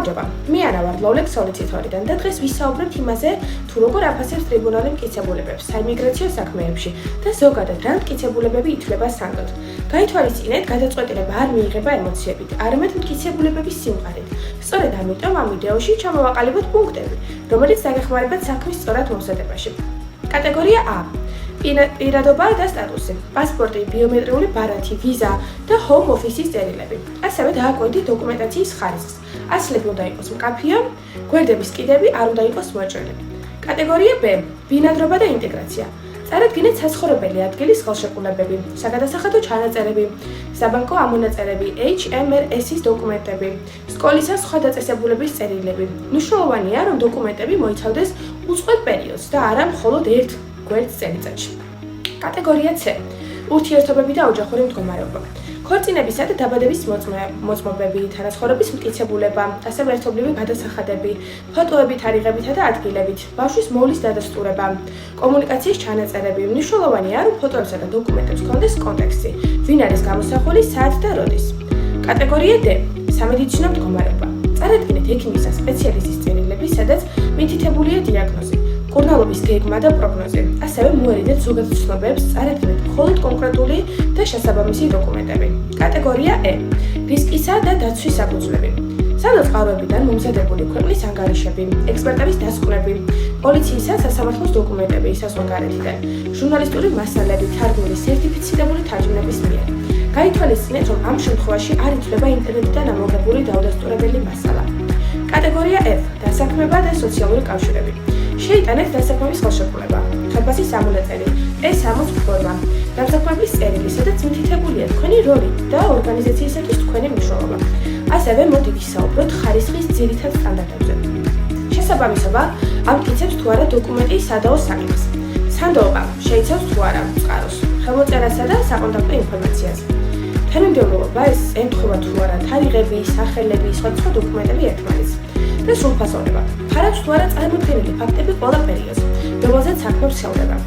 გამარჯობა, მე არა ვარ ლოლექ სოლიციტორიდან და დღეს ვისაუბრებთ იმაზე, თუ როგორ აფასებს ტრიბუნალი მტკიცებულებებს საიმიგრაციო საქმეებში და ზოგადად რა მტკიცებულებები ითვლება სანდოდ. გაითვალისწინეთ, გადაწყვეტილება არ მიიღება ემოციებით, არამედ მტკიცებულებების სიმყარით. სწორედ ამიტომ ამ ვიდეოში ჩამოვაყალიბოთ პუნქტები, რომელიც დაგეხმარებათ საქმის სწორად მომზადებაში. კატეგორია A. პირადობა და სტატუსი, პასპორტი, ბიომეტრიული ბარათი, ვიზა და home office-ის წერილები. ასევე დააკვირდით დოკუმენტაციის ხარისხს. ასლები უნდა იყოს მკაფიო, გვერდების კიდები არ უნდა იყოს მოჭრილი. კატეგორია B. ბინადრობა და ინტეგრაცია. წარადგინეთ საცხოვრებელი ადგილის ხელშეკრულებები, საგადასახადო ჩანაწერები, საბანკო ამონაწერები, HMRS-ის დოკუმენტები, სკოლის ან სხვა დაწესებულების წერილები. მნიშვნელოვანია, რომ დოკუმენტები მოიცავდეს უწყვეტ პერიოდს და არა მხოლოდ ერთ გვერდს წელიწადში. კატეგორია C. ურთიერთობები და ოჯახური მდგომარეობა. ქორწინებისა და დაბადების მოწმობები, თანაცხოვრების მტკიცებულება, ასევე ერთობლივი გადასახადები, ფოტოები თარიღებითა და ადგილებით, ბავშვის მოვლის დადასტურება, კომუნიკაციის ჩანაწერები. მნიშვნელოვანია, რომ ფოტოებსა და დოკუმენტებს ჰქონდეს კონტექსტი, ვინ არის გამოსახული, სად და როდის. კატეგორია D. სამედიცინო მდგომარეობა. წარადგინეთ ექიმის ან სპეციალისტის წერილები, სადაც მითითებულია დიაგნოზი, მკურნალობის გეგმა და პროგნოზი. ასევე მოერიდეთ ზოგად ცნობებს, წარადგინეთ მხოლოდ კონკრეტული და შესაბამისი დოკუმენტები. კატეგორია E. რისკისა და დაცვის საფუძვლები. სადაწყაროებიდან მომზადებული ქვეყნის ანგარიშები, ექსპერტების დასკვნები, პოლიციის ან სასამართლოს დოკუმენტები საზღვარგარეთიდან, ჟურნალისტური მასალები, თარგმნილი სერტიფიცირებული თარჯმნების მიერ. გაითვალისწინეთ, რომ ამ შემთხვევაში არ ითვლება ინტერნეტიდან ამოღებული დაუდასტურებელი მასალა. კატეგორია F. დასაქმება და სოციალური კავშირები. შეიტანეთ დასაქმების ხელშეკრულება, ხელფასის ამონაწერი, E60 ფორმა, დამსაქმებლის წერილი, სადაც მითითებულია თქვენი როლი და ორგანიზაციისათვის თქვენი მნიშვნელობა. ასევე მოდი ვისაუბროთ ხარისხის ძირითად სტანდარტებზე. შესაბამისობა ამტკიცებს თუ არა დოკუმენტის სადაო საკითხს. სანდოობა შეიცავს თუ არა წყაროს, ხელმოწერასა და საკონტაქტო ინფორმაციას. თანამდებობა ეს ემთხვევა თუ არა თარიღები, სახელები, სხვადასხვა დოკუმენტები ერთმანეთს. და სრულფასოვნება. ფარავს თუ არა წარმოდგენილი ფაქტები ყველა პერიოდს, რომელზეც საქმე ვრცელდება.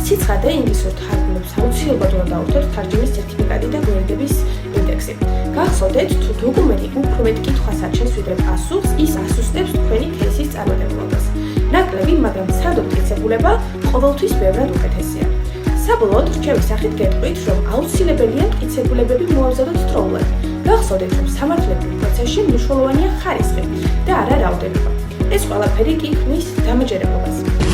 სიცხადე ინგლისურ თარგმნებს აუცილებლად უნდა დაუხდეთ თარჯიმის სერტიფიკატი და გვერდების ინდექსი. გახსოვდეთ, თუ დოკუმენტი უფრო მეტ კითხვას აჩენს ვიდრე პასუხს, ის ასუსტებს თქვენი кейსის წარმატებულობას. ნაკლები, მაგრამ სანდო მტკიცებულება ყოველთვის ბევრად უკეთესია. საბოლოოდ, რჩევის სახით გეტყვით, რომ აუცილებელია მტკიცებულებები მოამზადოთ დროულად. გახსოვდეთ, რომ სამართლებრივ პროცესში მნიშვნელოვანია ხარისხი და არა რაოდენობა. ეს ყველაფერი კი ქმნის დამაჯერებლობას.